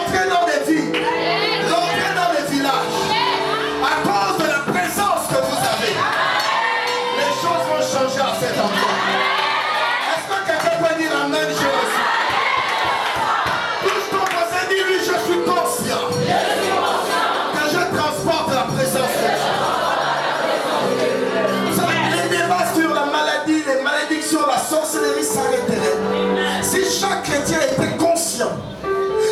l'entrée dans des vies, l'entrée dans les villages, à cause de la présence que vous avez, les choses vont changer à cet endroit. Est-ce que quelqu'un peut dire amen, je le suis? Touche ton voisin, dis-lui, je suis conscient que je transporte la présence de Dieu. Vous savez, les débats sur la maladie, les malédictions, la sorcellerie s'arrêteraient si chaque chrétien était conscient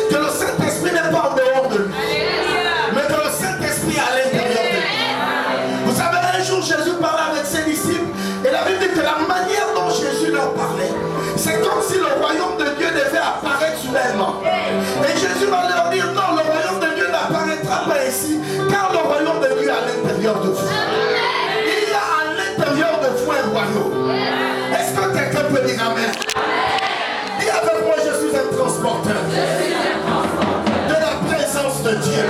que le Saint-Esprit n'est pas en dehors de lui, mais que le Saint-Esprit est à l'intérieur de lui. Vous savez, un jour Jésus parlait avec ses disciples et la Bible dit que la manière dont Jésus leur parlait, c'est comme si le royaume de Dieu devait apparaître soudainement. Et Jésus va leur dire non, le royaume de Dieu n'apparaîtra pas ici, car le royaume de Dieu est à l'intérieur de vous. Il y a à l'intérieur de vous un royaume. Est-ce que quelqu'un peut dire amen? Dis avec moi, je suis un transporteur de la présence de Dieu.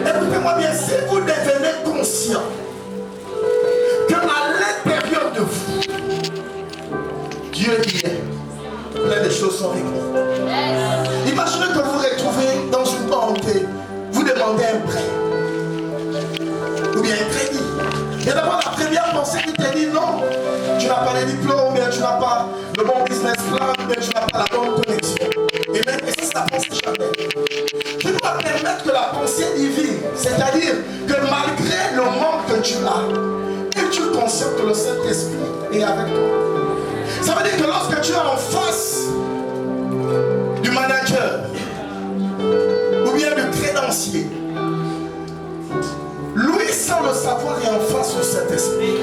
Écoutez-moi bien, si vous devenez conscient qu'à l'intérieur de vous, Dieu y est, plein de choses sont réglées. Imaginez que vous vous retrouvez dans une banque et vous demandez un prêt ou bien un crédit. Et d'abord la première pensée qui te dit non, tu n'as pas les diplômes, ou bien tu n'as pas le bon business plan, ou bien tu n'as pas la bonne connexion. Et même que c'est la pensée charnelle. Tu dois permettre que la pensée divine, c'est-à-dire que malgré le manque que tu as, es-tu conscient que le Saint-Esprit est avec toi? Ça veut dire que lorsque tu es en face du manager ou bien du créancier, lui sans le savoir est en face de cet esprit.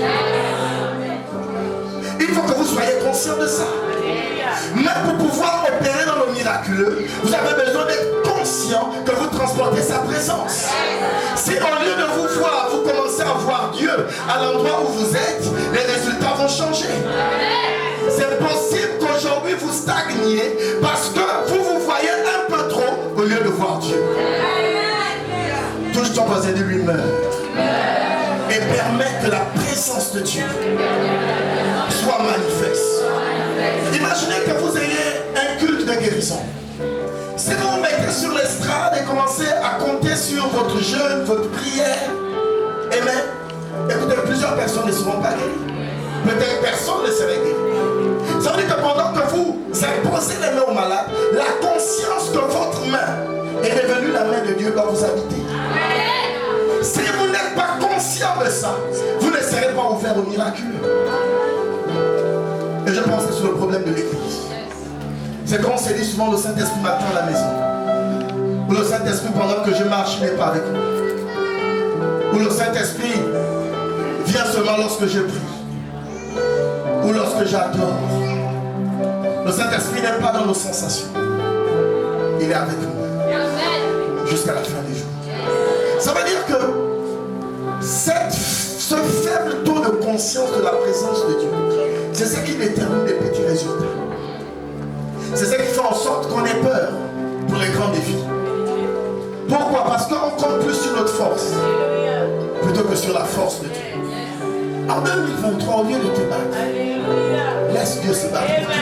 Il faut que vous soyez conscient de ça. Mais pour pouvoir opérer dans le miraculeux, vous avez besoin d'être conscient que vous transportez sa présence. Si au lieu de vous voir, vous commencez à voir Dieu à l'endroit où vous êtes, les résultats vont changer. C'est possible qu'aujourd'hui vous stagniez parce que vous voyez un peu trop au lieu de voir Dieu. Touche ton voisin de lui-même et permet que la présence de Dieu soit manifeste. Imaginez que vous ayez un culte de guérison. Si vous vous mettez sur l'estrade et commencez à compter sur votre jeûne, votre prière, et même, écoutez, plusieurs personnes ne seront pas guéries. Peut-être personne ne serait guéri. Ça veut dire que pendant que vous imposez les mains aux malades, la conscience que votre main est devenue la main de Dieu doit vous habiter. Si vous n'êtes pas conscient de ça, vous ne serez pas ouvert au miracle. Et je pense que c'est le problème de l'église. C'est quand on se dit souvent le Saint-Esprit m'attend à la maison. Ou le Saint-Esprit pendant que je marche n'est pas avec moi. Ou le Saint-Esprit vient seulement lorsque je prie. Ou lorsque j'adore. Le Saint-Esprit n'est pas dans nos sensations. Il est avec nous. Jusqu'à la fin des jours. Ça veut dire que ce faible taux de conscience de la présence de Dieu, c'est ce qui détermine les petits résultats. C'est ce qui fait en sorte qu'on ait peur pour les grands défis. Pourquoi? Parce qu'on compte plus sur notre force plutôt que sur la force de Dieu. En 2023, au lieu de te battre, laisse Dieu se battre pour toi.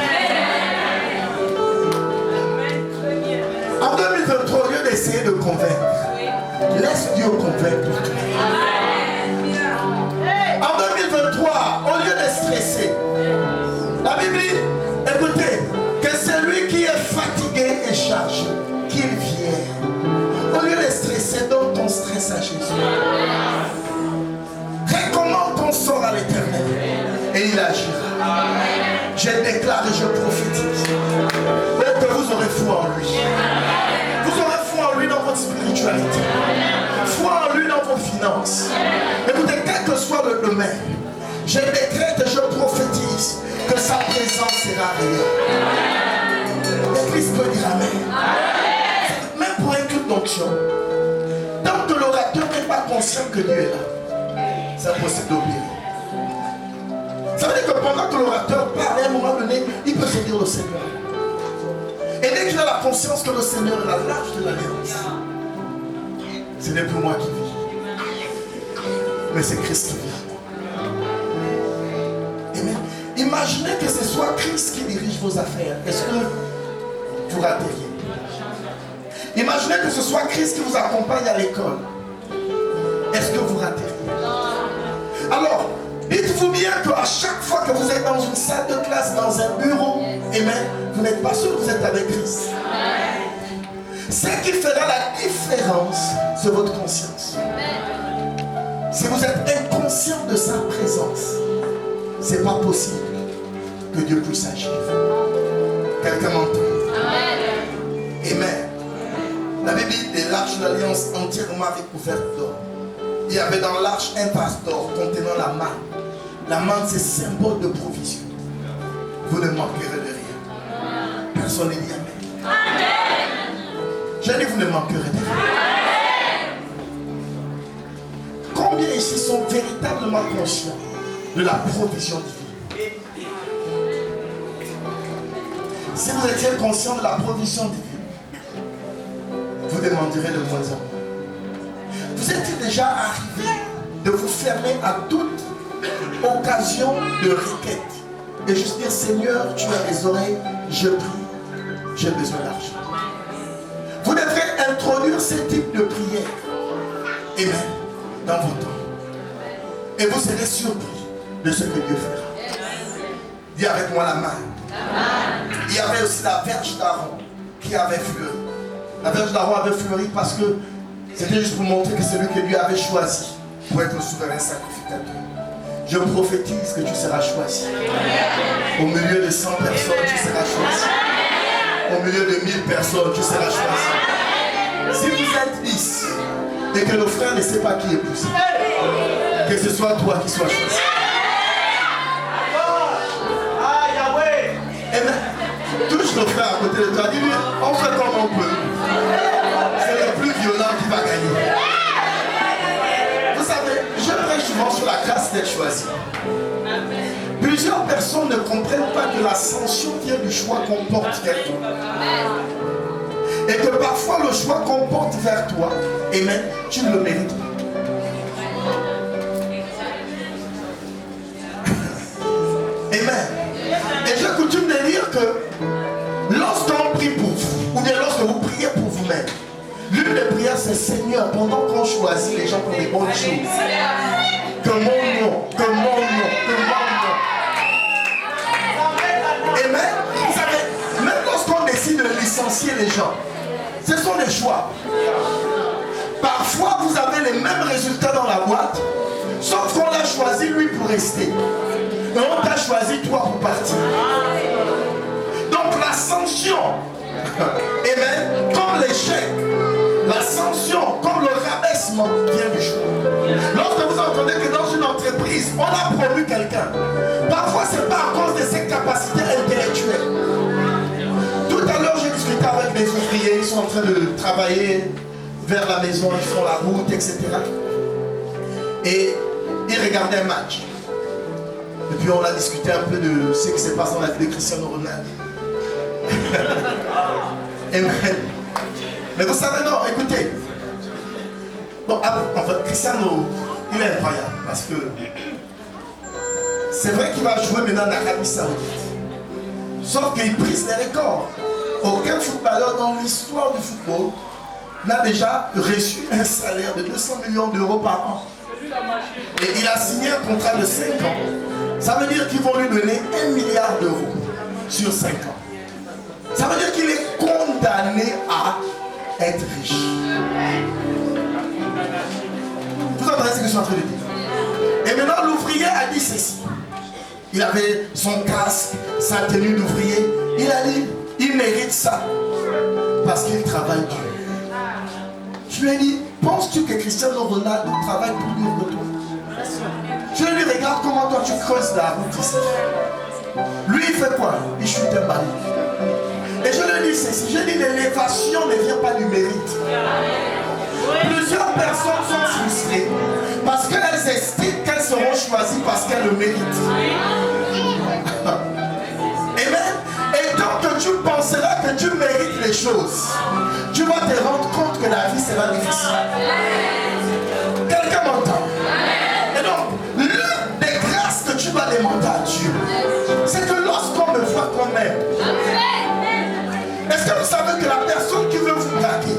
En 2023, au lieu d'essayer de convaincre, laisse Dieu convaincre pour toi. En 2023, au lieu de stresser, la Bible dit, écoutez, que celui qui est fatigué et chargé, qu'il vienne. Au lieu de stresser, donne ton stress à Jésus. Recommande ton sort à l'Éternel et il agira. Je déclare et je prophétise que vous aurez foi en lui. Vous aurez foi en lui dans votre spiritualité. Foi en lui dans vos finances. Écoutez, quel que soit le domaine, je décrète et je prophétise que sa présence sera réelle. L'Église peut dire amen. Même pour un culte d'onction, tant que l'orateur n'est pas conscient que Dieu est là, c'est impossible d'opérer. Ça veut dire que pendant que l'orateur parle, à un moment donné, il peut se dire le Seigneur. Et dès qu'il a la conscience que le Seigneur est la l'âge de l'alliance, ce n'est plus moi qui vis, mais c'est Christ qui vit. Amen. Imaginez que ce soit Christ qui dirige vos affaires. Est-ce que vous rateriez? Imaginez que ce soit Christ qui vous accompagne à l'école. Est-ce que vous ratez? Alors, dites-vous bien qu'à chaque fois que vous êtes dans une salle de classe, dans un bureau, amen, vous n'êtes pas sûr que vous êtes avec Christ. Ce qui fera la différence, c'est votre conscience. Si vous êtes inconscient de sa présence, ce n'est pas possible que Dieu puisse agir. Quelqu'un m'entend? Amen. La Bible dit des l'arche de l'alliance entièrement recouverte d'or. Il y avait dans l'arche un vase d'or contenant la manne. La manne, c'est symbole de provision. Vous ne manquerez de rien. Personne ne dit Amen. J'ai dit, vous ne manquerez de rien. Combien ici sont véritablement conscients de la provision divine? Si vous étiez conscient de la provision divine, vous demanderez de moins en moins. Vous êtes déjà arrivé de vous fermer à toute occasion de requête et juste dire Seigneur, tu as les oreilles, je prie, j'ai besoin d'argent. Vous devrez introduire ce type de prière, amen, dans vos temps. Et vous serez surpris de ce que Dieu fera. Dis avec moi la main. Il y avait aussi la verge d'Aaron qui avait fleuri. La verge d'Aaron avait fleuri parce que c'était juste pour montrer que c'est lui que Dieu avait choisi pour être le souverain sacrificateur. Je prophétise que tu seras choisi. Au milieu de 100 personnes, tu seras choisi. Au milieu de 1000 personnes, tu seras choisi. Si vous êtes 10 et que le frère ne sait pas qui est poussé, que ce soit toi qui sois choisi. Amen. Touche le frère à côté de toi. Dis-lui, on fait comme on peut. C'est le plus violent qui va gagner. Vous savez, je prêche souvent sur la grâce d'être choisi. Plusieurs personnes ne comprennent pas que l'ascension vient du choix qu'on porte vers toi. Et que parfois le choix qu'on porte vers toi, et même tu ne le mérites pas. Amen. Et j'ai coutume de dire que lorsqu'on prie pour vous, ou bien lorsque vous priez pour vous-même, l'une des prières c'est Seigneur, pendant qu'on choisit les gens pour des bonnes choses, que mon nom, que mon nom, que mon nom. Amen. Vous savez, même lorsqu'on décide de licencier les gens, ce sont des choix. Parfois vous avez les mêmes résultats dans la boîte, sauf qu'on l'a choisi lui pour rester. Mais on t'a choisi toi pour partir. Donc l'ascension, amen, comme l'échec, l'ascension, comme le rabaissement vient du choix. Lorsque vous entendez que dans une entreprise, on a promu quelqu'un, parfois ce n'est pas à cause de ses capacités intellectuelles. Tout à l'heure, j'ai discuté avec des ouvriers, ils sont en train de travailler vers la maison, ils font la route, etc. Et ils regardaient un match. Et puis on a discuté un peu de ce qui se passe dans la vie de Cristiano Ronaldo. Amen. Mais vous savez, non, écoutez. Bon, en fait, Cristiano, il est incroyable parce que c'est vrai qu'il va jouer maintenant en Arabie Saoudite. Sauf qu'il brise les records. Aucun footballeur dans l'histoire du football n'a déjà reçu un salaire de 200 millions d'euros par an. Et il a signé un contrat de 5 ans. Ça veut dire qu'ils vont lui donner 1 milliard d'euros sur 5 ans. Ça veut dire qu'il est condamné à être riche. Vous entendez ce que je suis en train de dire? Et maintenant l'ouvrier a dit ceci. Il avait son casque, sa tenue d'ouvrier. Il a dit, il mérite ça parce qu'il travaille dur. Je lui ai dit, penses-tu que Cristiano Ronaldo travaille plus dur que toi? Je lui ai dit, regarde comment toi tu creuses la route ici. Lui il fait quoi? Il chute un balai. Et je lui ai dit ceci, je dis l'élévation ne vient pas du mérite. Plusieurs personnes sont frustrées parce qu'elles estiment qu'elles seront choisies parce qu'elles le méritent. Amen. Et tant que tu penseras que tu mérites les choses, tu vas te rendre compte que la vie sera difficile. Quelqu'un m'entend? Et donc, l'une des grâces que tu vas demander à Dieu, c'est que lorsqu'on me voit quand même, est-ce que vous savez que la personne qui veut vous braquer,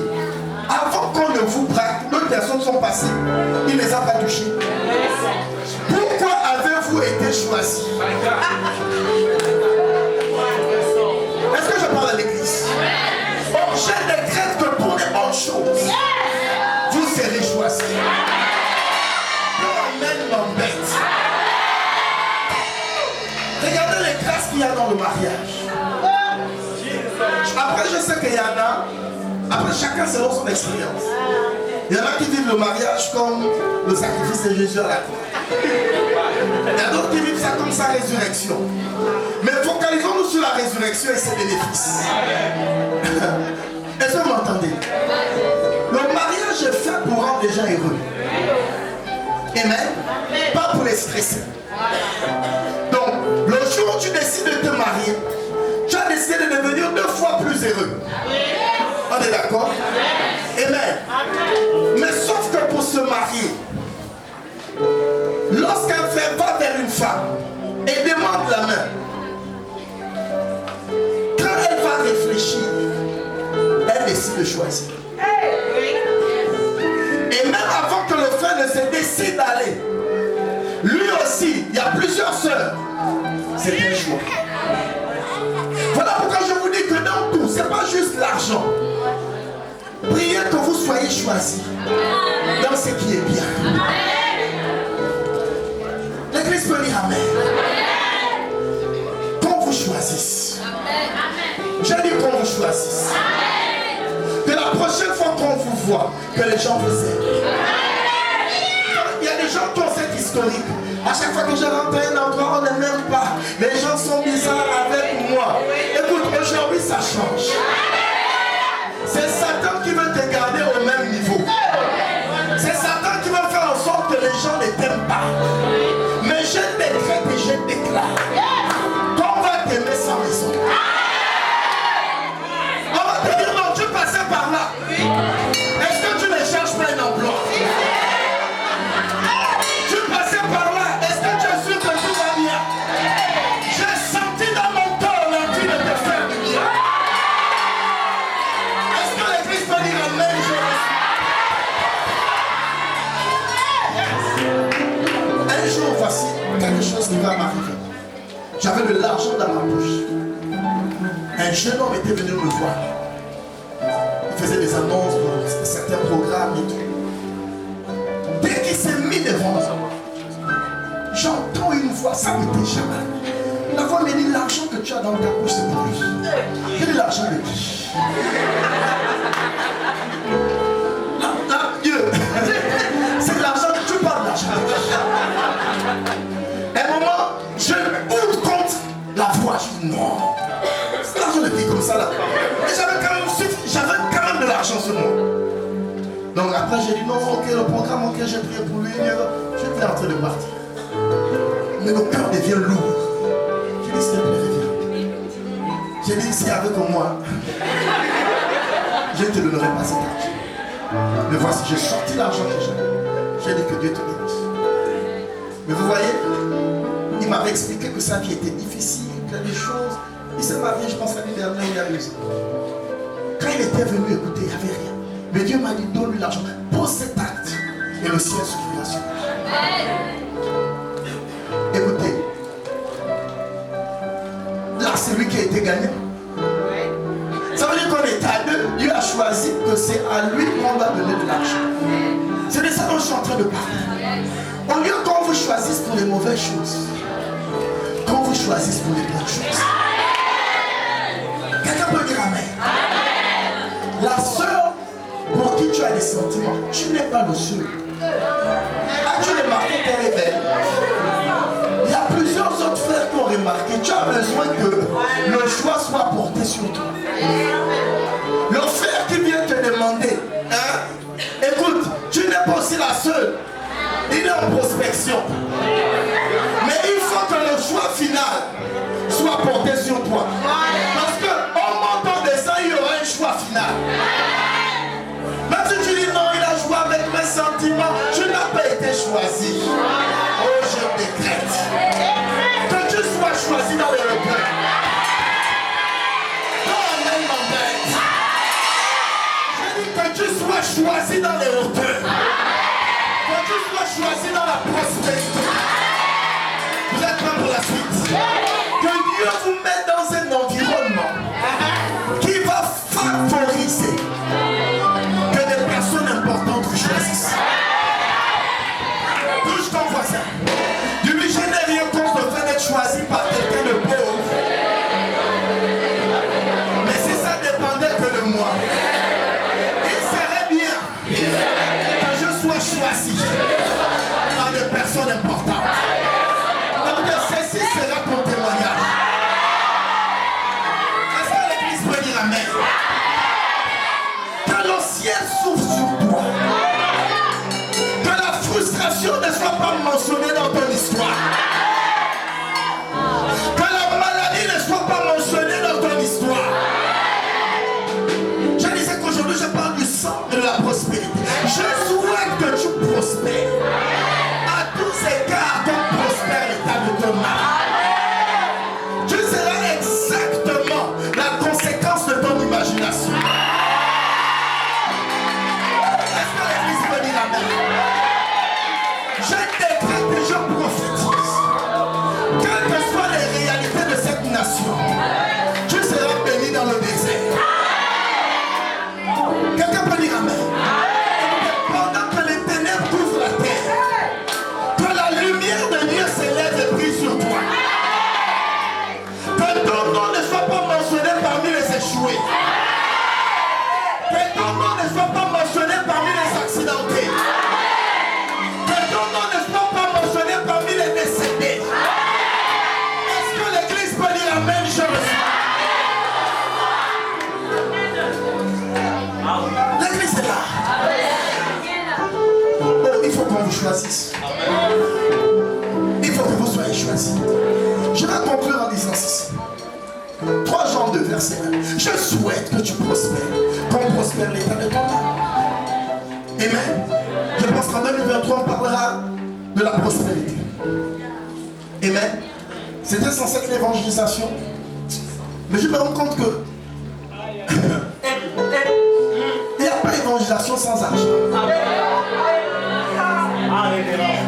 passés, il ne les a pas touchés. Pourquoi avez-vous été choisi? Est-ce que je parle à l'église? Bon, je décrète que pour les bonnes choses, vous serez choisis. Amen m'embête. Regardez les grâces qu'il y a dans le mariage. Après, je sais qu'il y en a. Après, chacun selon son expérience. Il y en a qui vivent le mariage comme le sacrifice de Jésus à la croix. Il y a d'autres qui vivent ça comme sa résurrection. Mais focalisons-nous sur la résurrection et ses bénéfices. Est-ce que vous m'entendez? Le mariage est fait pour rendre les gens heureux. Amen. Pas pour les stresser. Donc, le jour où tu décides de te marier, tu as décidé de devenir 2 fois plus heureux. On est d'accord? Amen. Mais sauf que pour se marier, lorsqu'un frère va vers une femme et demande la main, quand elle va réfléchir, elle décide de choisir. Et même avant que le frère ne se décide d'aller, lui aussi, il y a plusieurs sœurs. C'est un choix. Voilà pourquoi je vous dis que dans tout, ce n'est pas juste l'argent. Priez que vous soyez choisis dans ce qui est bien. L'église peut dire Amen. Qu'on vous choisisse. Je dis qu'on vous choisisse. Que la prochaine fois qu'on vous voit, que les gens vous aiment. Il y a des gens qui ont cette historique. À chaque fois que je rentre à un endroit, on ne m'aime pas. Les gens sont bizarres avec moi. Écoute, aujourd'hui ça change. C'est Satan qui veut te garder au même niveau. C'est Satan qui veut faire en sorte que les gens ne t'aiment pas. Mais je décrète et je déclare qu'on va t'aimer sans raison. On va te dire non, tu passais par là. Est-ce que tu ne cherches pas un emploi? Tu passais par là. Est-ce que tu es sûr que tout va bien? J'ai senti dans mon corps l'envie de te faire du bien. Est-ce que l'église peut dire Amen? Un jour, voici quelque chose qui va m'arriver. J'avais de l'argent dans ma poche. Un jeune homme était venu me voir. Il faisait des annonces pour certains programmes et tout. Dès qu'il s'est mis devant moi, j'entends une voix, ça me déchire. La voix me dit, l'argent que tu as dans ta poche, c'est pour lui. Quel est l'argent de qui? Dieu, c'est l'argent que tu parles, l'argent de qui? À un moment, je me ouvre contre la voix. Je dis non. C'est l'argent de qui comme ça là? Et j'avais quand même de l'argent sur moi. Donc après j'ai dit non, ok, le programme, ok, j'ai prié pour lui. J'étais en train de partir. Mais le cœur devient lourd. J'ai dit s'il te plaît, reviens. J'ai dit si avec moi, je ne te donnerai pas cet argent. Mais voici, j'ai sorti l'argent que j'avais. J'ai dit que Dieu te bénisse. Mais vous voyez, il m'avait expliqué que sa vie était difficile, que des choses. Il s'est marié, je pense, l'année dernière, il y a 2 ans. Quand il était venu écouter, il n'y avait rien. Mais Dieu m'a dit, donne-lui l'argent. Pose cet acte. Et le ciel s'ouvrira sur lui. Écoutez. Là, c'est lui qui a été gagnant. Ça veut dire qu'on est à 2. Dieu a choisi que c'est à lui qu'on va donner de l'argent. C'est de ça dont je suis en train de parler. Au lieu qu'on vous choisisse pour les mauvaises choses, qu'on vous choisisse pour les bonnes choses. Quelqu'un peut dire Amen. La sœur pour qui tu as des sentiments, tu n'es pas le seul. As-tu remarqué qu'elle est belle? Il y a plusieurs autres frères qui ont remarqué. Tu as besoin que le choix soit porté sur toi. Le frère qui vient te demander, hein, écoute, tu n'es pas aussi la seule. Il est en prospection. Mais il faut que le choix final soit porté sur toi. Parce qu'au moment de ça, il y aura un choix final. Même si tu dis non, il a joué avec mes sentiments, tu n'as pas été choisi. Oh, je décrète que tu sois choisi dans les repas. Je dis que tu sois choisi dans les hauteurs. choisis dans la prospérité. Vous êtes prêts pour la suite? Que Dieu vous mette dans un environnement qui va favoriser que des personnes importantes vous choisissent. Touche ton voisin. Dis-lui, je n'ai rien contre le fait d'être choisi par quelqu'un de pauvre. Mais si ça dépendait que de moi, il serait bien que je sois choisi par des personnes importantes. Donc ceci sera ton témoignage. Est-ce que l'église peut dire amen? Que le ciel s'ouvre sur toi. Que la frustration ne soit pas mentionnée dans ton histoire. Que la maladie ne soit pas mentionnée dans ton histoire. Je disais qu'aujourd'hui je parle du sang et de la prospérité. Je souhaite que tu prospères. À tous égards, qu'on prospère l'état de ton âme. Tu seras exactement la conséquence de ton imagination. Est-ce que l'église peut dire amen? Je décrète et je prophétise. Quelles que soient les réalités de cette nation, tu seras béni dans le désert. Quelqu'un peut dire amen? Pendant que les ténèbres couvrent la terre, que la lumière de Dieu s'élève et brille sur toi. Que ton nom ne soit pas mentionné parmi les échoués. Que ton nom ne soit pas mentionné parmi les accidentés. Que ton nom ne soit pas mentionné parmi les décédés. Est-ce que l'église peut dire la même chose? L'église est là. Oh, il faut qu'on vous choisisse. Il faut que vous soyez choisis. Je vais conclure en disant ceci. 3 Jean 2, verset 1. Je souhaite que tu prospères, qu'on prospère l'état de ton âme. Amen. Je pense qu'en 2023, on parlera de la prospérité. Amen. C'était censé être l'évangélisation. Mais je me rends compte que il n'y a pas d'évangélisation sans argent.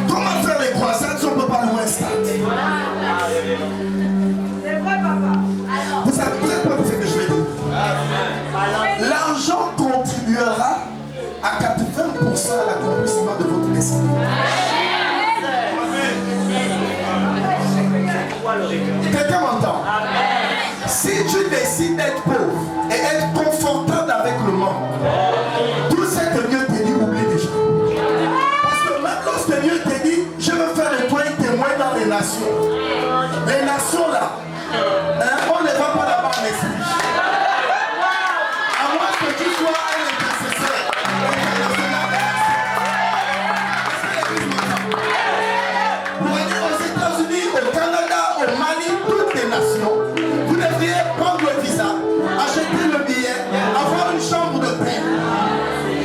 Comment faire les croisades si on ne peut pas louer un stade? C'est vrai, papa. Vous savez quoi ce que je vais dire? L'argent contribuera à 80% à l'accomplissement de votre destinée. Quelqu'un m'entend? Si tu décides d'être pauvre et être confortable avec le monde, tout ce que Dieu te dit, oublie déjà. Parce que même lorsque Dieu te dit, je veux faire de toi un témoin dans les nations là, on ne va pas là-bas en esprit. À moins que tu sois un intercesseur international. Pour aller aux États-Unis, au Canada, au Mali, toutes les nations, vous devriez prendre le visa, acheter le billet, avoir une chambre de paix.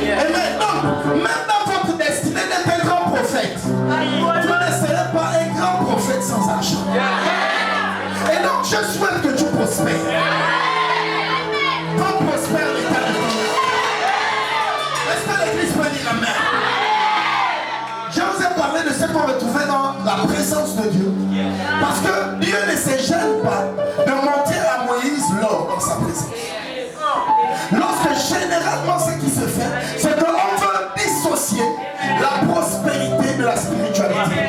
Et maintenant, même dans votre destinée d'être un grand prophète, vous ne serez pas un grand prophète sans argent. Et donc, je souhaite que tu prospères. Qu'on prospère l'état de ton âme. Est-ce que l'église peut dire amen? Je vous ai parlé de ce qu'on retrouvait dans la présence de Dieu. Parce que Dieu ne se gêne pas de montrer à Moïse l'or dans sa présence. Lorsque généralement ce qui se fait, c'est qu'on veut dissocier la prospérité de la spiritualité.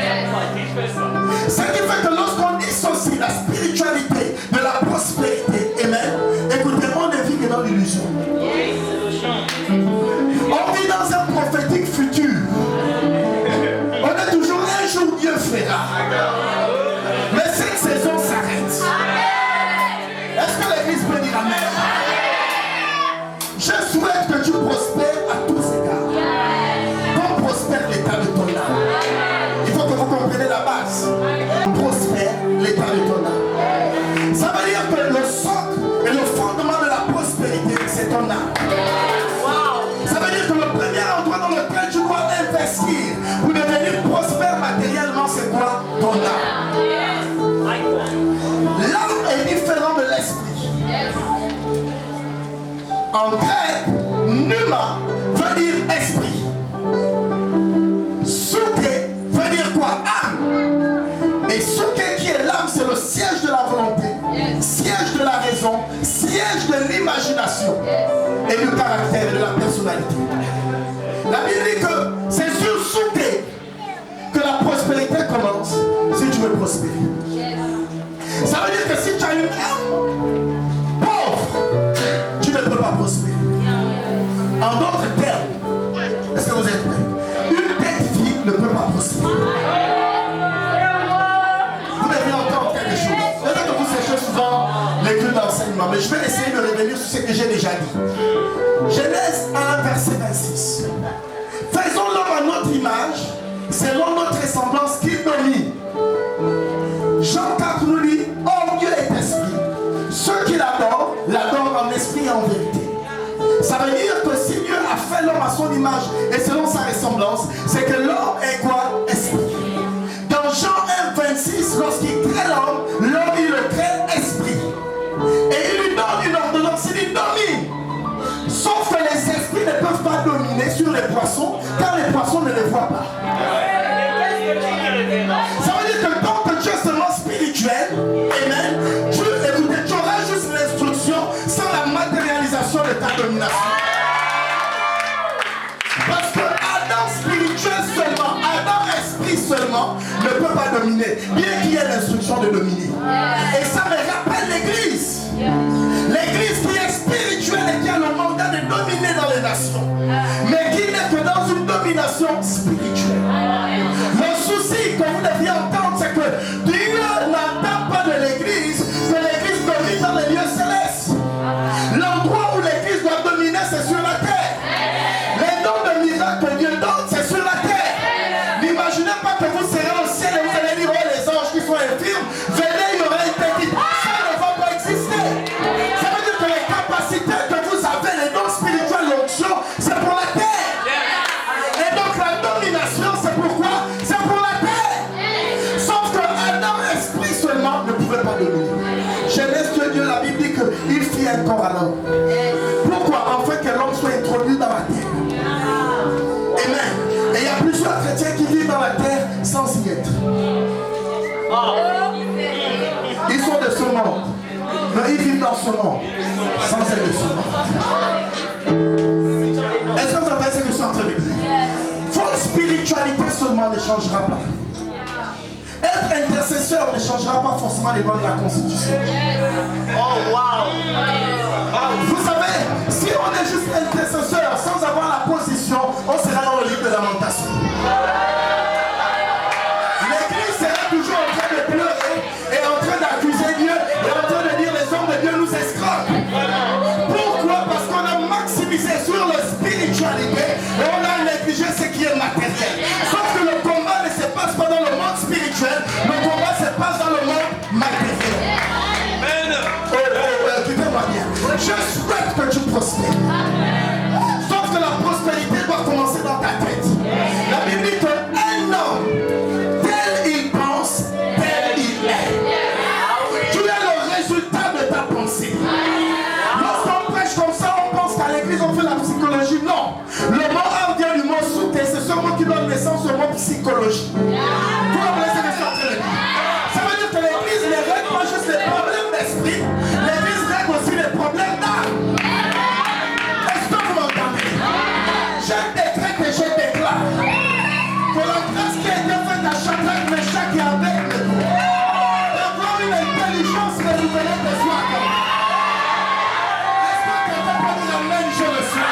Ce qui fait que lorsqu'on dissocie la spiritualité de la prospérité, amen, écoutez, on ne vit que dans l'illusion. On vit dans un prophétique futur. On est toujours un jour Dieu fera. Mais cette saison s'arrête. Est-ce que l'église peut dire amen? Je souhaite que tu prospères à tous égards. Qu'on prospère l'état de ton âme. Il faut que vous compreniez la base. Prospère l'état de ton âme. Ça veut dire que le socle et le fondement de la prospérité, c'est ton âme. Ça veut dire que le premier endroit dans lequel tu dois investir pour devenir prospère matériellement, c'est quoi? Ton âme. L'âme est différente de l'esprit. En grec, pneuma veut dire esprit. Souké siège de la volonté, siège de la raison, siège de l'imagination et du caractère et de la personnalité. La Bible dit que c'est sur sous terre que la prospérité commence si tu veux prospérer. Ça veut dire que si tu as une âme pauvre, tu ne peux pas prospérer. En d'autres termes, est-ce que vous êtes prêts? Une tête vide ne peut pas prospérer. Vous devez entendre quelque chose. Peut-être que vous séchez souvent les clés d'enseignement, mais je vais essayer de revenir sur ce que j'ai déjà dit. Genèse 1, verset 26. Faisons l'homme à notre image, selon notre ressemblance qu'il domine. Jean 4 nous dit, oh Dieu est esprit. Ceux qui l'adorent, l'adorent en esprit et en vérité. Ça veut dire que si Dieu a fait l'homme à son image et selon sa ressemblance, c'est que l'homme est quoi? Esprit. Dans Jean 1, 26, lorsqu'il crée l'homme, il le crée esprit. Et il lui donne une ordonnance, il lui domine. Sauf que les esprits ne peuvent pas dominer sur les poissons, car les poissons ne les voient pas. Ça veut dire que tant que tu es seulement spirituel, amen, tu auras juste l'instruction sans la matérialisation de ta domination. Parce que Adam spirituel seulement, Adam esprit seulement ne peut pas dominer, bien qu'il y ait l'instruction de dominer. Et ça me rappelle l'église. L'église qui est spirituelle et qui a le mandat de dominer dans les nations, mais qui n'est que dans une domination spirituelle. Le souci que vous deviez entendre, c'est que Dieu n'entend pas de l'église que l'église domine dans les lieux célestes. L'endroit où l'église doit dominer, c'est sur la terre. Les dons de miracles que Dieu donne, c'est sur la terre. N'imaginez pas que vous serez au ciel et vous allez dire, oh les anges qui sont infirmes, venez, il y aura une petite. Ça ne va pas exister. Ça veut dire que les capacités que vous avez, les dons spirituels, l'onction, c'est pour la terre. Et donc la domination, c'est pourquoi? C'est pour la terre. Sauf que Adam, esprit seulement, ne pouvait pas dominer. Genèse de Dieu, la Bible dit qu'il fit un corps à l'homme. Pourquoi? Afin que l'homme soit introduit dans la terre. Amen. Et il y a plusieurs chrétiens qui vivent dans la terre sans y être. Ils sont de ce monde. Mais ils vivent dans ce monde sans être de ce monde. Est-ce que vous entendez ce que je suis en train de dire? Votre spiritualité seulement ne changera pas. Être intercesseur ne changera pas forcément les lois de la Constitution. Oh wow! Vous savez, si on est juste intercesseur sans avoir la position, on sera dans le livre de lamentation. L'église sera toujours en train de pleurer et en train d'accuser Dieu et en train de dire les hommes de Dieu nous escroquent. Pourquoi? Parce qu'on a maximisé sur la spiritualité et on a négligé ce qui est matériel. Sauf que le combat ne se passe pas dans le monde spirituel, le combat se passe dans le monde matériel. Écoutez-moi bien. Je souhaite que tu prospères. Sauf que la prospérité doit commencer dans ta tête. La Bible dit qu'un homme, tel il pense, tel il est. Tu es le résultat de ta pensée. Lorsqu'on prêche comme ça, on pense qu'à l'église on fait la psychologie. Non. Le mot âme vient du mot souté. C'est ce mot qui donne naissance au mot psychologie. Vous comprenez ce que je suis en train de dire? Ça veut dire que l'église ne règle pas juste les problèmes d'esprit. L'église règle aussi les problèmes d'âme. Est-ce que vous m'entendez? Je décrète et je déclare que la grâce qui a été faite à Shadrach, Meshach et Abednego d'avoir une intelligence renouvelée de soi. Est-ce que quelqu'un peut dire amen, je le suis?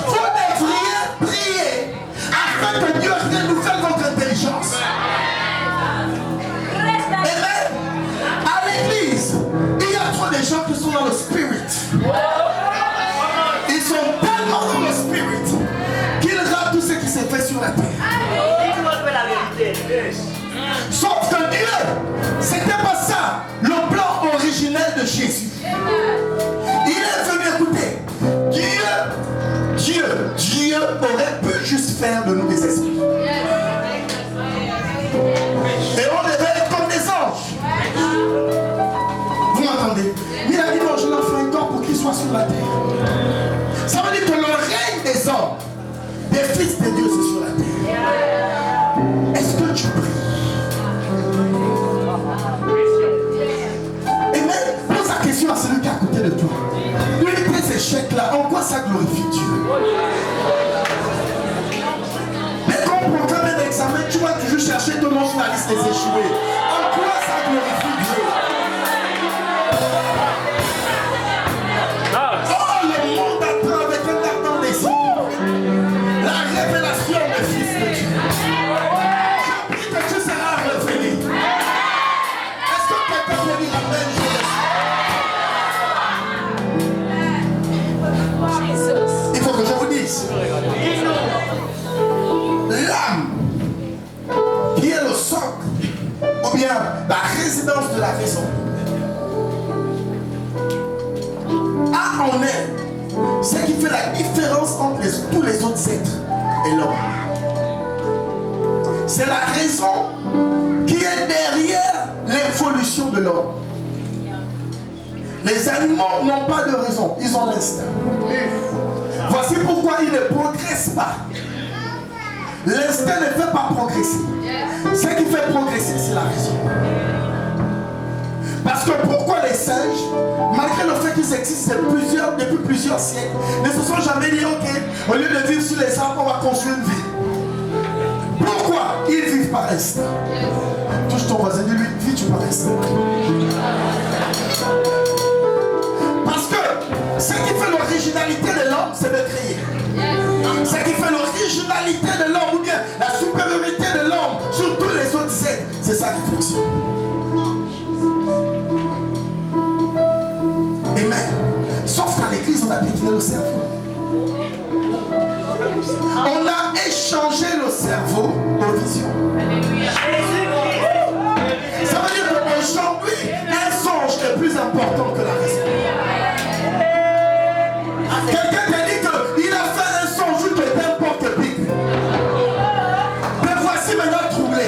Vous devriez prier afin que Dieu renouvelle votre intelligence. Amen. À l'église, il y a trop de gens qui sont dans le spirit. Ils sont tellement dans le spirit qu'ils ratent tout ce qui s'est fait sur la terre. Sauf que Dieu, c'était pas ça le plan originel de Jésus. Il est venu écouter. Dieu aurait pu juste faire de nous des esprits. Et on devait être comme des anges. Vous m'entendez? Il a dit non, je leur ferai un corps pour qu'ils soient sur la terre. Ça veut dire que le règne des hommes, des fils de Dieu, c'est sur la terre. Est-ce que tu pries? Et même pose la question à celui qui est à côté de toi. Lui, tes échecs-là, en quoi ça glorifie Dieu? Mais quand on prend un examen, tu vas toujours chercher ton nom sur la liste des échoués. En quoi ça glorifie Dieu? Oh, le monde attend avec un ardent désir la révélation des fils de Dieu. Je prie que tu seras révélé. Est-ce que quelqu'un peut dire amen? Il faut que je vous dise. L'âme, qui est le socle, ou bien la résidence de la raison, a en elle ce qui fait la différence entre tous les autres êtres et l'homme. C'est la raison qui est derrière l'évolution de l'homme. Les animaux n'ont pas de raison, ils ont l'instinct. Voici pourquoi ils ne progressent pas. L'instinct ne fait pas progresser. Ce qui fait progresser, c'est la raison. Parce que pourquoi les singes, malgré le fait qu'ils existent depuis plusieurs siècles, ne se sont jamais dit, ok, au lieu de vivre sur les arbres, on va construire une ville. Pourquoi? Ils vivent par instinct. Touche ton voisin, dis-lui, vis-tu par instinct? Parce que ce qui fait l'originalité de l'homme, c'est de créer. Ce qui fait l'originalité de l'homme, ou bien la supériorité de l'homme sur tous les autres êtres, c'est ça qui fonctionne. Amen. Sauf qu'à l'église, on a piétiné le cerveau. On a échangé le cerveau aux visions. Ça veut dire qu'aujourd'hui, un songe est plus important que la raison. Quelqu'un t'a dit qu'il a fait un songe où tu es n'importe qui. Mais voici maintenant troublé.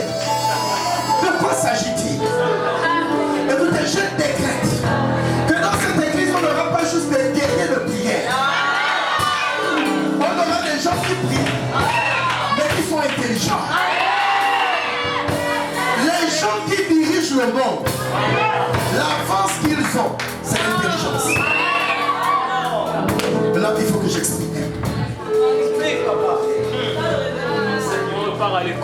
De quoi s'agit-il? Écoutez, je décrète que dans cette église, on n'aura pas juste des guerriers de prière. On aura des gens qui prient, mais qui sont intelligents. Les gens qui dirigent le monde, l'avance qu'ils ont, c'est l'intelligence. Là, il faut que j'explique.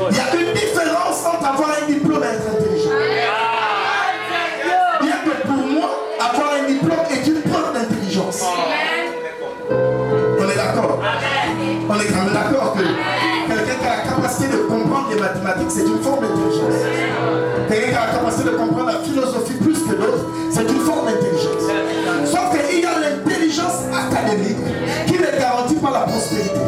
Il y a une différence entre avoir un diplôme et être intelligent. Bien que pour moi, avoir un diplôme est une preuve d'intelligence. On est d'accord? On est quand même d'accord que quelqu'un qui a la capacité de comprendre les mathématiques, c'est une forme d'intelligence. Quelqu'un qui a la capacité de comprendre la philosophie plus que d'autres, c'est une forme d'intelligence. Sauf qu'il y a l'intelligence académique qui ne garantit pas la prospérité.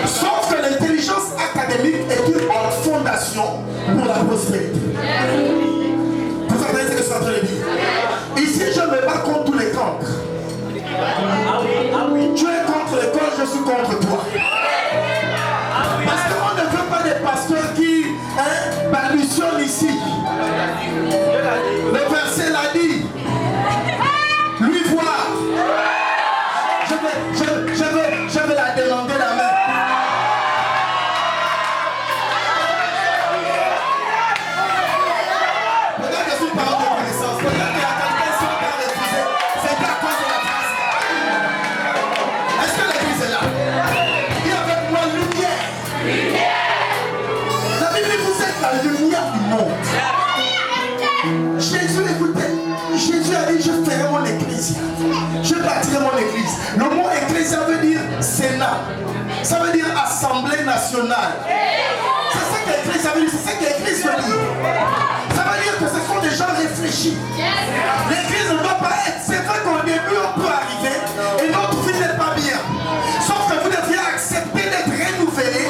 Sauf que l'intelligence académique est une bonne fondation pour la prospérité. Vous comprenez ce que je suis en train de dire? Ici, je me bats contre tous les cancres. Tu es contre l'école, je suis contre toi. Parce qu'on ne veut pas des pasteurs qui balbutionnent ici. Le verset l'a dit. Lui voir. Je vais la demander la main. Regarde, je suis une parole de connaissance. Regarde, il y a quelqu'un qui a refusé. C'est pas à cause de la grâce. Est-ce que l'église est là? Dis avec moi lumière. La Bible, vous êtes la lumière du monde. Jésus, écoutez, Jésus a dit, je ferai mon église. Je bâtirai mon église. Le mot Ecclésia veut dire Sénat. Ça veut dire Assemblée nationale. C'est ça que l'Église veut dire. C'est ça que l'Église veut dire. Ça veut dire que ce sont des gens réfléchis. L'Église ne doit pas être. C'est vrai qu'au début on peut arriver et notre vie n'est pas bien. Sauf que vous devriez accepter d'être renouvelé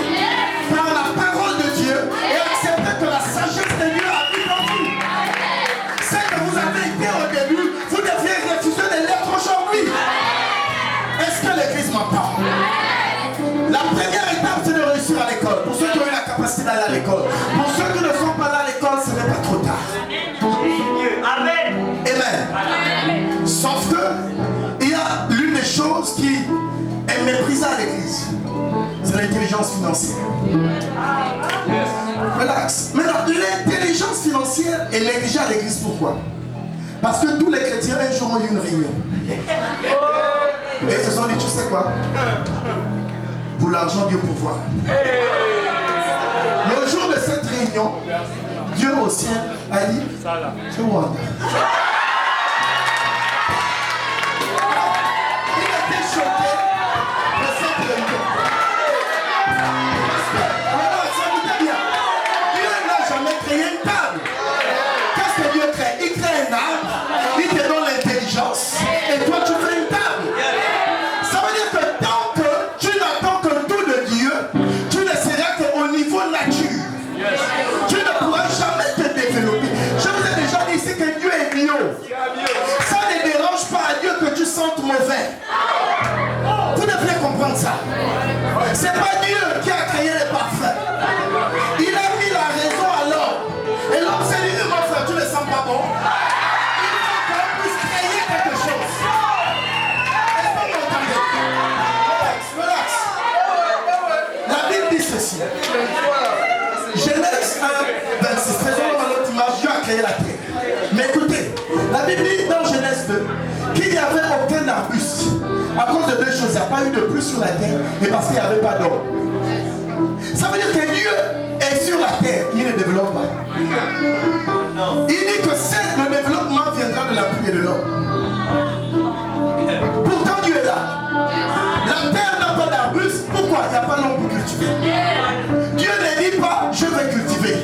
par la parole de Dieu et accepter que la sagesse de Dieu habite en vous. Ce que vous avez été au début, vous devriez refuser de l'être aujourd'hui. Est-ce que l'Église m'entend? La première étape, c'est de réussir à l'école. Pour ceux qui ont eu la capacité d'aller à l'école. Pour ceux qui ne sont pas là à l'école, ce n'est pas trop tard. Amen. Amen. Sauf que il y a l'une des choses qui est méprisée à l'église. C'est l'intelligence financière. Relax. Maintenant, l'intelligence financière est négligée à l'église. Pourquoi? Parce que tous les chrétiens, un jour, ont eu une réunion. Et ils se sont dit, tu sais quoi? Pour l'argent, Dieu pouvoir. Le jour de cette réunion, Dieu au ciel a dit, c'est Wanda. Il était choqué de cette réunion. Parce que, ça vous dit bien, Dieu n'a jamais créé une table. Qu'est-ce que Dieu crée? Il crée un arbre, il te donne l'intelligence, et toi tu fais une table. Ça veut dire que tant que tu n'attends que tout de Dieu, tu ne seras qu'au niveau nature. Tu ne pourras jamais te développer. Je vous ai déjà dit ici que Dieu est bio. Ça ne dérange pas à Dieu que tu sentes mauvais. Vous devriez comprendre ça. C'est pas Dieu qui a créé les parfums. Il a mis la raison à l'homme. Et l'homme s'est dit, mon frère, tu ne sens pas bon. Il faut qu'on puisse créer quelque chose. Est-ce que vous entendez? Relax. La Bible dit ceci. Genèse 1, 26. Faisons dans notre image, Dieu a créé la terre. Mais écoutez, la Bible dit dans Genèse 2 qu'il n'y avait aucun arbuste. À cause de deux choses, il n'y a pas eu de pluie sur la terre et parce qu'il n'y avait pas d'eau. Ça veut dire que Dieu est sur la terre, il ne développe pas. Il dit que le développement viendra de la pluie et de l'eau. Pourtant Dieu est là. La terre n'a pas d'arbuste. Pourquoi? Il n'y a pas l'homme pour cultiver. Dieu ne dit pas je vais cultiver.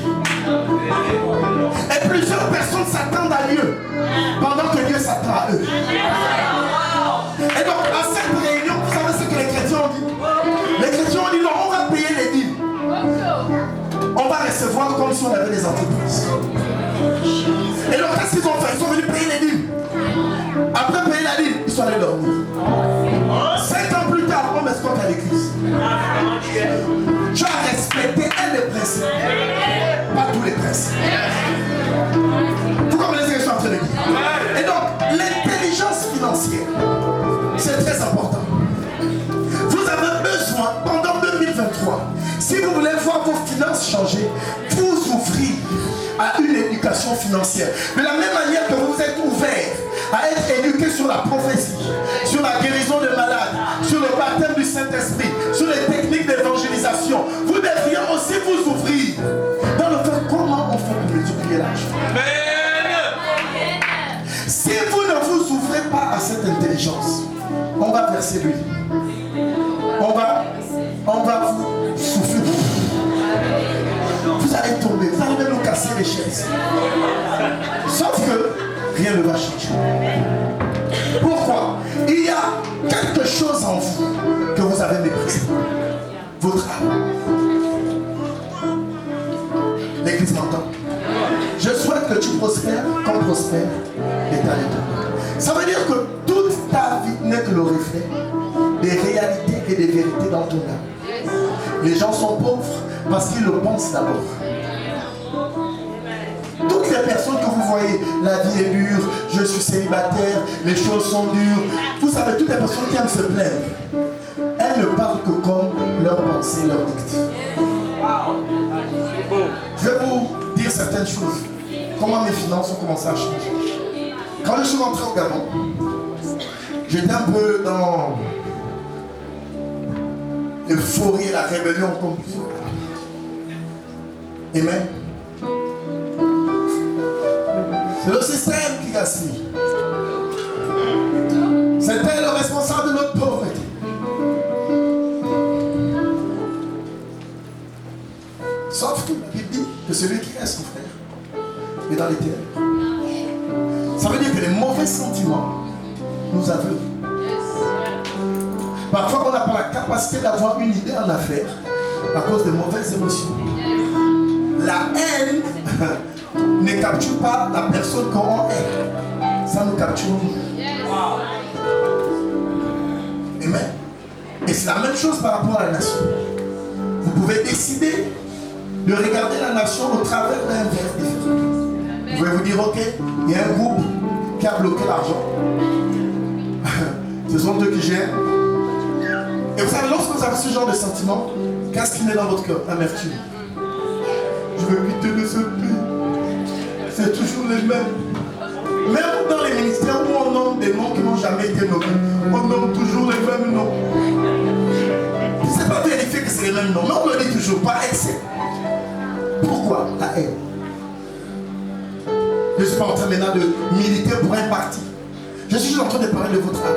Et plusieurs personnes s'attendent à Dieu pendant que Dieu s'attend à eux. Et donc à cette réunion, vous savez ce que les chrétiens ont dit? Les chrétiens ont dit non, on va payer les dîmes. On va recevoir comme si on avait des entreprises. Et donc qu'est-ce qu'ils ont fait? Ils sont venus payer les dîmes. Après payer la dîme, ils sont allés dormir. 5 ans plus tard, on m'escorte à l'église. Tu as respecté un des principes. Pas tous les principes. Vous comprenez ce que je suis en train de dire? Et donc, l'intelligence financière, c'est très important. Vous avez besoin, pendant 2023, si vous voulez voir vos finances changer, vous ouvrir à une éducation financière. De la même manière que vous êtes ouvert à être éduqué sur la prophétie, sur la guérison des malades, sur le baptême du Saint-Esprit, sur les techniques d'évangélisation, vous devriez aussi vous ouvrir dans le fait comment on fait pour multiplier l'argent. Si vous ne vous ouvrez pas à cette intelligence, on va verser l'huile. On va vous souffler. Vous allez tomber, vous allez même nous casser les chaises. Sauf que rien ne va changer. Pourquoi? Il y a quelque chose en vous que vous avez méprisé. Votre âme. L'église m'entend. Je souhaite que tu prospères comme prospère l'État. Ça veut dire que toute ta vie n'est que le reflet des réalités et des vérités dans ton âme. Les gens sont pauvres parce qu'ils le pensent d'abord. Toutes les personnes que vous voyez, la vie est dure, je suis célibataire, les choses sont dures. Vous savez, toutes les personnes qui aiment se plaindre, elles ne parlent que comme leurs pensées leur dictent. Je vais vous dire certaines choses. Comment mes finances ont commencé à changer. Quand je suis rentré au Gabon, j'étais un peu dans l'euphorie et la rébellion comme plusieurs. Amen. C'est le système qui gaspille. C'était le responsable de notre pauvreté. que celui qui est son frère est dans les ténèbres. Ça veut dire que les mauvais sentiments nous aveuglent. Parfois, on n'a pas la capacité d'avoir une idée en affaires à cause de mauvaises émotions. La haine ne capture pas la personne qu'on est. Ça nous capture nous. Amen. Et c'est la même chose par rapport à la nation. Vous pouvez décider de regarder la nation au travers d'un verre différent. Vous pouvez vous dire, ok, il y a un groupe qui a bloqué l'argent. Ce sont eux qui gèrent. Et vous savez, lorsque vous avez ce genre de sentiment, qu'est-ce qui naît dans votre cœur? L'amertume. Je veux quitter de ce pays. C'est toujours les mêmes. Même dans les ministères où on nomme des noms qui n'ont jamais été nommés, on nomme toujours les mêmes noms. C'est pas vérifié que c'est les mêmes noms, mais on le dit toujours, par excès. Pourquoi la haine? Je ne suis pas en train maintenant de militer pour un parti. Je suis juste en train de parler de votre âme.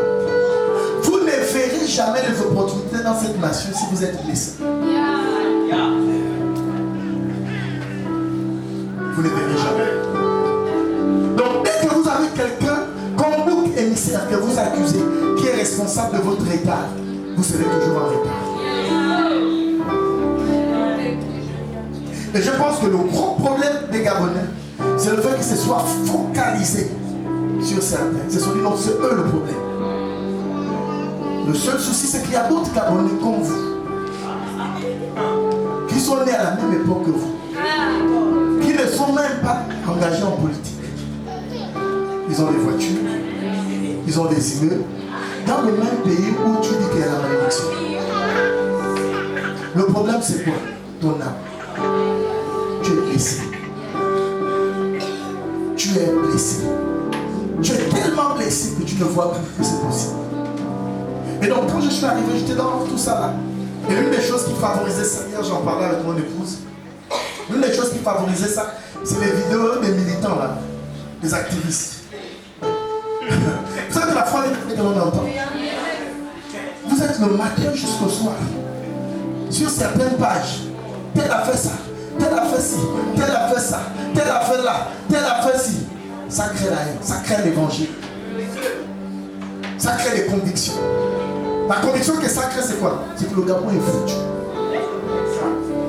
Vous ne verrez jamais les opportunités dans cette nation si vous êtes blessé. Vous ne verrez jamais. Donc dès que vous avez quelqu'un comme bouc émissaire que vous accusez, qui est responsable de votre retard, vous serez toujours en retard. Et je pense que le gros problème des Gabonais, c'est le fait qu'ils se soient focalisés sur certains. C'est celui dont c'est eux le problème. Le seul souci, c'est qu'il y a d'autres Gabonais comme vous, qui sont nés à la même époque que vous, qui ne sont même pas engagés en politique. Ils ont des voitures, ils ont des immeubles, dans le même pays où tu dis qu'il y a la malédiction. Le problème, c'est quoi? Ton âme. Tu es blessé. Tu es blessé. Tu es tellement blessé que tu ne vois plus que c'est possible. Et donc, quand je suis arrivé, j'étais dans tout ça là. Et l'une des choses qui favorisait ça, hier j'en parlais avec mon épouse, l'une des choses qui favorisait ça, c'est les vidéos des militants là, des activistes. Vous savez que la foi est que l'on entend. Vous êtes le matin jusqu'au soir. Sur certaines pages, tel a fait ça, tel a fait ci, tel a fait ça, tel a fait là, tel a fait ci. Ça crée la haine, ça crée l'évangile. Ça crée les convictions. La conviction que ça crée, c'est quoi? C'est que le Gabon est foutu.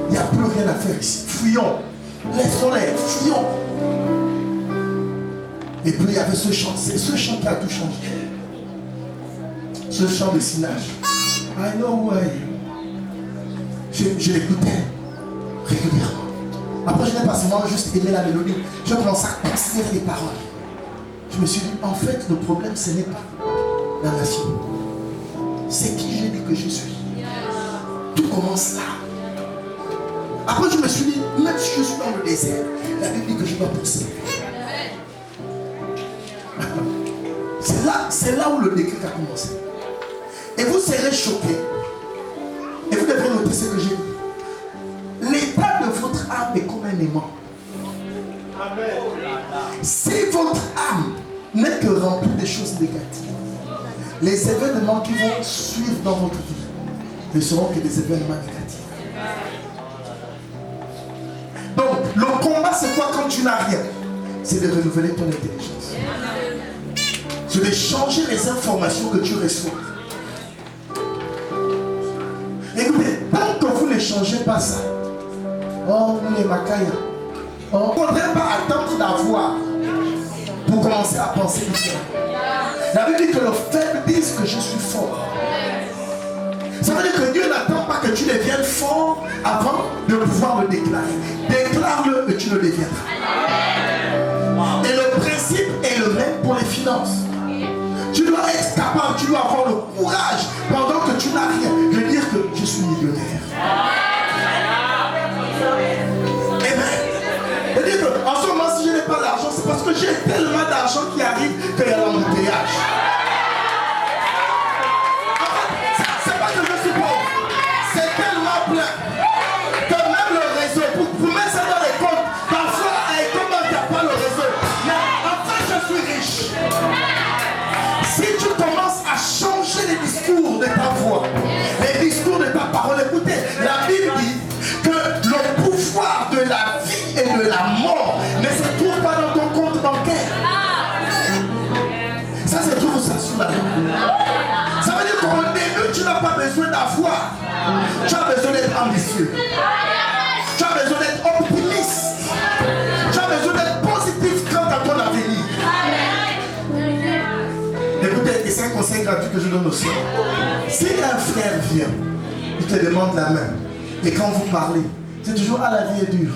Il n'y a plus rien à faire ici. Fuyons. Laissons-les, fuyons. Et puis il y avait ce chant. C'est ce chant qui a tout changé. Ce chant de Sinage. I know who I am. Je l'écoutais régulièrement. Après, je n'ai pas seulement juste aimé la mélodie. Je commençais à considérer les paroles. Je me suis dit, en fait, le problème, ce n'est pas la nation. C'est qui j'ai dit que je suis. Tout commence là. Après, je me suis dit, même si je suis dans le désert, la Bible dit que je dois pousser. C'est là où le déclic a commencé. Et vous serez choqués. Et vous devrez noter ce que j'ai dit. L'état de votre âme est comme un aimant. Si votre âme n'est que remplie de choses négatives, les événements qui vont suivre dans votre vie ne seront que des événements négatifs. Donc, le combat, c'est quoi quand tu n'as rien? C'est de renouveler ton intelligence. C'est de changer les informations que tu reçois. Écoutez, tant que vous ne changez pas ça, oh, vous les makaya. On ne faudrait pas attendre d'avoir pour commencer à penser différemment. La Bible dit que les faibles disent que je suis fort. Ça veut dire que Dieu n'attend pas que tu deviennes fort avant de pouvoir le déclarer. Déclare-le et tu le deviendras. Et le principe est le même pour les finances. Tu dois être capable, tu dois avoir le courage pendant que tu n'as rien de dire que je suis millionnaire. Amen. C'est-à-dire qu'en ce moment, si je n'ai pas d'argent, c'est parce que j'ai tellement d'argent qui arrive qu'il y a l'embouteillage. C'est pas que je suis pauvre. C'est tellement plein que même le réseau, pour mettre ça dans les comptes, parfois, comment tu n'as pas le réseau. Mais enfin, je suis riche. Si tu commences à changer les discours de ta voix, les discours de ta parole, écoutez, la Bible dit que le pouvoir de la vie et tu n'as pas besoin d'avoir. Tu as besoin d'être ambitieux. Tu as besoin d'être optimiste. Tu as besoin d'être positif quant à ton avenir. Écoutez, et c'est un conseil gratuit que je donne aussi. Si un frère vient, il te demande la main, et quand vous parlez, c'est toujours « ah, la vie est dure ».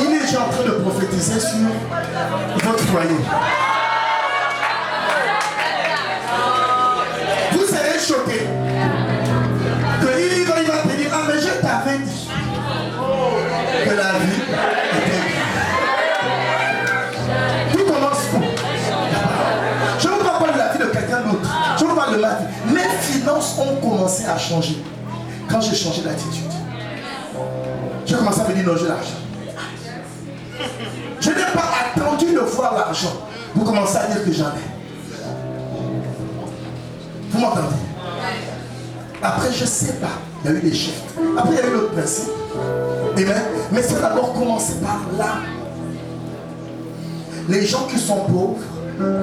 Il est déjà en train de prophétiser sur votre foyer. Vous serez choqués. Il va te dire « ah, mais je t'avais dit que la vie était dure ». Tout commence où? Je ne vous parle pas de la vie de quelqu'un d'autre. Je vous parle de ma vie. Mes finances ont commencé à changer quand j'ai changé d'attitude. J'ai commencé à me dire non, j'ai l'argent. Je n'ai pas attendu de voir l'argent pour commencer à dire que j'en ai. Vous m'entendez? Après, je ne sais pas. Il y a eu des chefs. Après, il y a eu d'autres principes. Amen. Mais c'est d'abord commencer par là. Les gens qui sont pauvres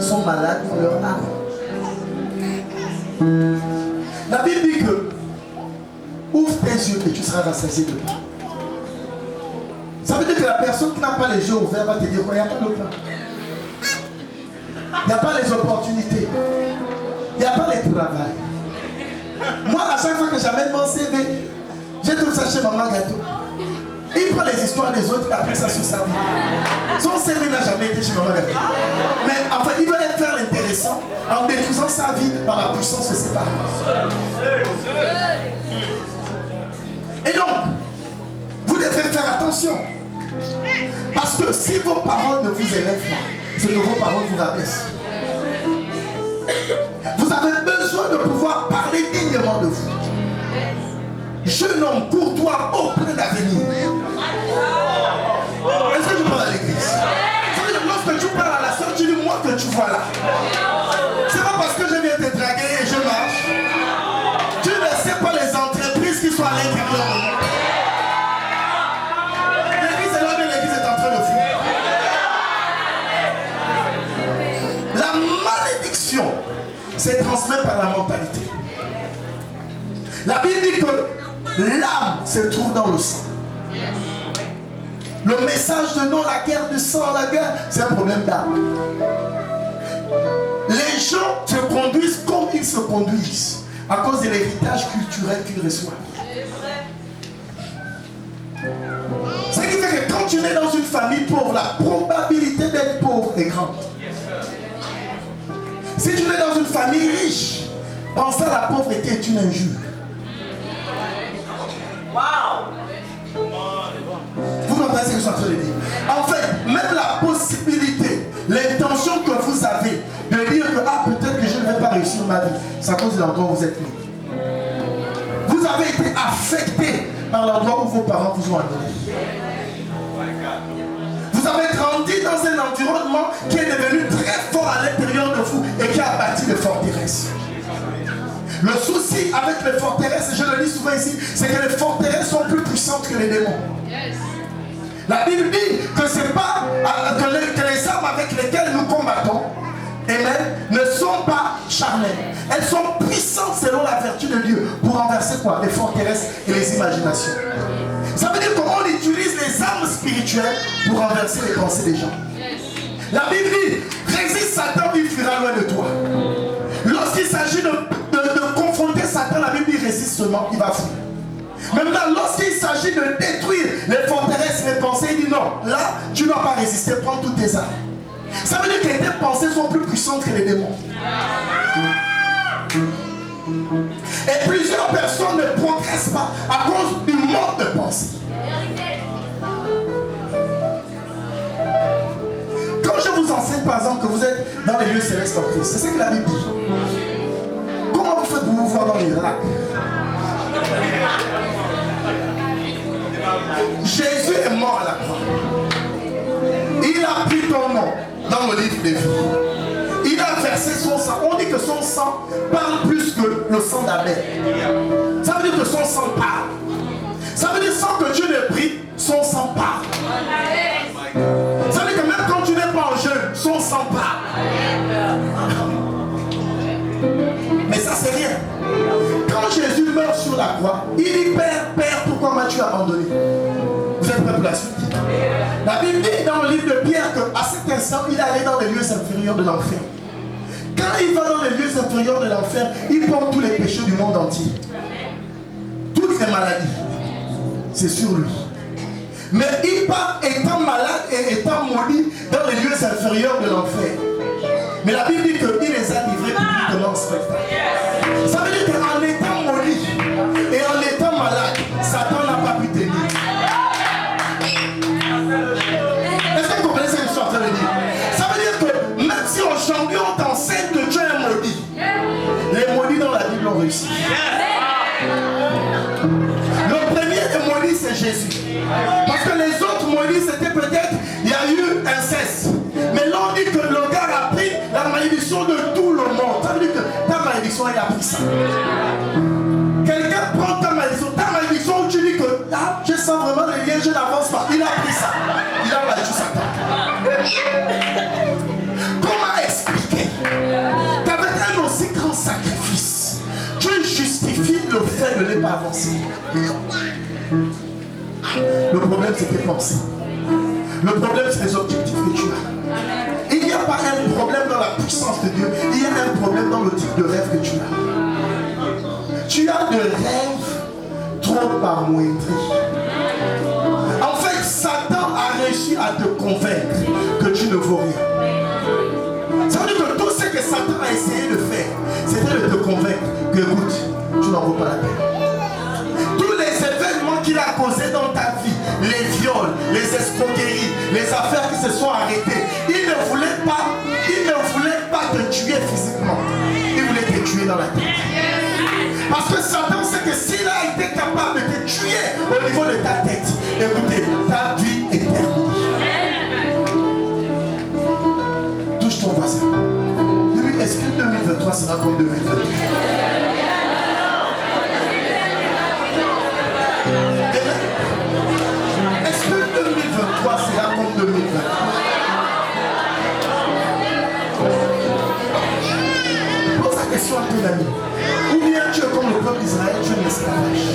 sont malades dans leur âme. La Bible dit que ouvre tes yeux et tu seras rassasié de pain. Ça veut dire que la personne qui n'a pas les yeux ouverts va te dire qu'il n'y a pas de pain. Il n'y a pas les opportunités. Il n'y a pas les travail. Moi, à chaque fois que j'amène mon CV, j'ai tout ça chez Maman Gâteau. Il prend les histoires des autres et après ça sur sa vie. Son CV n'a jamais été chez Maman Gâteau. Mais enfin, il veut faire l'intéressant en détruisant sa vie par la puissance de ses parents. Et donc, vous devez faire attention. Parce que si vos paroles ne vous élèvent pas, c'est que vos paroles vous rabaissent. Vous avez besoin de pouvoir parler dignement de vous. Jeune homme courtois, plein d'avenir. Est-ce que je parle à l'église? Ça veut dire que lorsque tu parles à la soeur, tu dis moi que tu vois là. C'est pas parce que je viens te draguer et je marche. Tu ne sais pas les entreprises qui sont à l'intérieur de moi. L'église est là, mais l'église est en train de fuir. La malédiction se transmet par la mentalité. La Bible dit que l'âme se trouve dans le sang. Le message de non, la guerre du sang, la guerre, c'est un problème d'âme. Les gens se conduisent comme ils se conduisent à cause de l'héritage culturel qu'ils reçoivent. Ce qui fait que quand tu es dans une famille pauvre, la probabilité d'être pauvre est grande. Si tu es dans une famille riche, penser à la pauvreté est une injure. Vous comprenez ce que je suis en train de dire? En fait, même la possibilité, l'intention que vous avez de dire que ah, peut-être que je ne vais pas réussir ma vie, c'est à cause de l'endroit où vous êtes né. Vous avez été affecté par l'endroit où vos parents vous ont amené. Vous avez grandi dans un environnement qui est devenu très fort à l'intérieur de vous et qui a bâti des forteresses. Le souci avec les forteresses, et je le dis souvent ici, c'est que les forteresses sont plus puissantes que les démons. La Bible dit que c'est pas que les armes avec lesquelles nous combattons, amen, ne sont pas charnelles. Elles sont puissantes selon la vertu de Dieu pour renverser quoi? Les forteresses et les imaginations. Ça veut dire qu'on utilise les armes spirituelles pour renverser les pensées des gens. La Bible dit, résiste Satan, il fuira loin de toi. Lorsqu'il s'agit de confronter Satan, la Bible dit résiste seulement, il va fuir. Maintenant, lorsqu'il s'agit de détruire les forteresses, les pensées, il dit non, là, tu ne vas pas résister, prends toutes tes armes. Ça veut dire que tes pensées sont plus puissantes que les démons. Et plusieurs personnes ne progressent pas à cause du mode de pensée. Quand je vous enseigne par exemple que vous êtes dans les lieux célestes en Christ, c'est ce que la Bible dit. Comment vous faites pour vous voir dans les lacs? Jésus est mort à la croix. Il a pris ton nom dans le livre des vies. Il a versé son sang. On dit que son sang parle plus que le sang d'Abel. Ça veut dire que son sang parle. Ça veut dire sans que Dieu n'ait pris, son sang parle. Ça veut dire que même quand tu n'es pas en jeûne, son sang parle. Mais ça c'est rien. Quand quand Jésus meurt sur la croix, il dit Père, pourquoi m'as-tu abandonné? Vous êtes prêts pour la suite? La Bible dit dans le livre de Pierre qu'à cet instant, il est allé dans les lieux inférieurs de l'enfer. Quand il va dans les lieux inférieurs de l'enfer, il porte tous les péchés du monde entier. Toutes les maladies, c'est sur lui. Mais il part étant malade et étant maudit dans les lieux inférieurs de l'enfer. Mais la Bible dit qu'il les a livrés publiquement en spectacle. Ça veut dire qu'en étant maudit et en étant malade, Satan n'a pas pu tenir. Est-ce que vous comprenez ce que je suis en train de dire? Ça veut dire que même si aujourd'hui on t'enseigne que tu es un maudit, les maudits dans la Bible ont réussi. Le premier des maudits, c'est Jésus. Parce que les autres maudits, c'était peut-être, il y a eu inceste. Mais là, on dit que le gars a pris la malédiction de tout le monde. Ça veut dire que ta malédiction, il a pris ça. Quelqu'un prend ta malédiction où tu dis que ah, je sens vraiment le lien, je n'avance pas. Il a pris ça. Il a malédié Satan. Comment expliquer qu'avec un aussi grand sacrifice, tu justifies le fait de ne pas avancer? Le problème, c'est tes pensées. Le problème, c'est les objectifs que tu as. Il n'y a pas un problème dans la puissance de Dieu. Il y a un problème dans le type de rêve que tu as. Tu as des rêves trop amoindris. En fait, Satan a réussi à te convaincre que tu ne vaux rien. Ça veut dire que tout ce que Satan a essayé de faire, c'était de te convaincre que, écoute, tu n'en vaux pas la peine. Tous les événements qu'il a causés dans ta vie, les viols, les escroqueries, les affaires qui se sont arrêtées, il ne voulait pas te tuer physiquement. Il voulait te tuer dans la tête. Parce que Satan sait que s'il a été capable de te tuer au niveau de ta tête, écoutez, ta vie est terminée. Touche ton voisin. Lui, est-ce que 2023 sera comme 2022? Est-ce que 2023 sera comme 2020? Pose la question à ton ami. Ou bien tu es comme le peuple d'Israël, tu es un esclavage.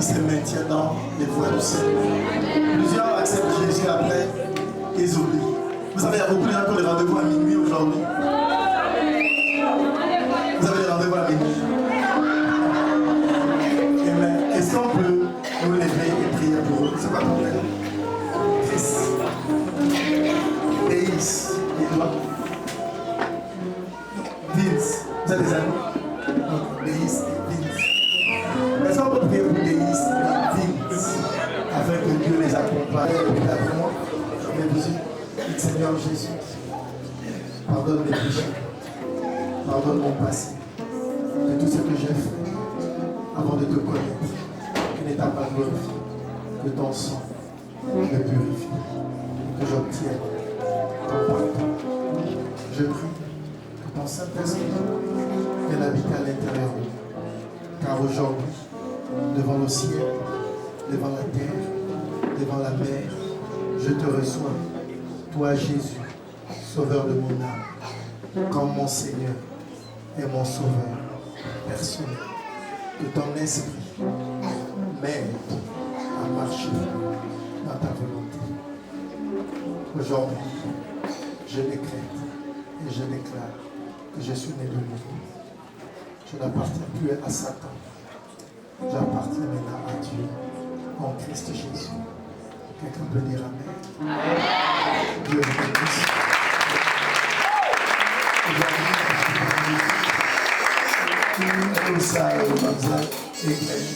qui se maintient dans les voies du ciel. Plusieurs acceptent Jésus après, ils oublient. Vous savez, il y a beaucoup de gens qui ont des rendez-vous à minuit aujourd'hui. Vous avez des rendez-vous à minuit. Amen. Est-ce qu'on peut nous lever et prier pour eux? C'est quoi ton nom? Chris. Deis. Et toi? Vince. Vous avez des amis? Donc, Deis et Vince. Est-ce qu'on peut prier pour Deis et Vince afin que Dieu les accompagne? Vraiment, mes besoins. Seigneur Jésus, pardonne mes péchés, pardonne mon passé, de tout ce que j'ai fait avant de te connaître, qui n'est pas glorifié, que ton sang me purifie, que j'obtienne ton pardon. Je prie que ton Saint-Esprit vienne habiter à l'intérieur de nous, car aujourd'hui, devant le ciel, devant la terre, devant la mer, je te reçois. Toi, Jésus, sauveur de mon âme, comme mon Seigneur et mon sauveur personnel, que ton esprit m'aide à marcher dans ta volonté. Aujourd'hui, je décrète et je déclare que je suis né de nouveau. Je n'appartiens plus à Satan. J'appartiens maintenant à Dieu en Christ Jésus. Quelqu'un peut dire Amen. Amen. Dieu vous bénisse. Tout ça, mademoiselle et Glenn.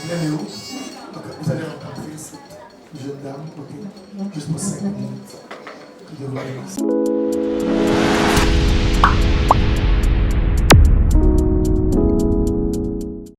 Glenn est où? Vous allez rencontrer cette jeune dame, ok? Juste pour 5 minutes. Dieu vous bénisse.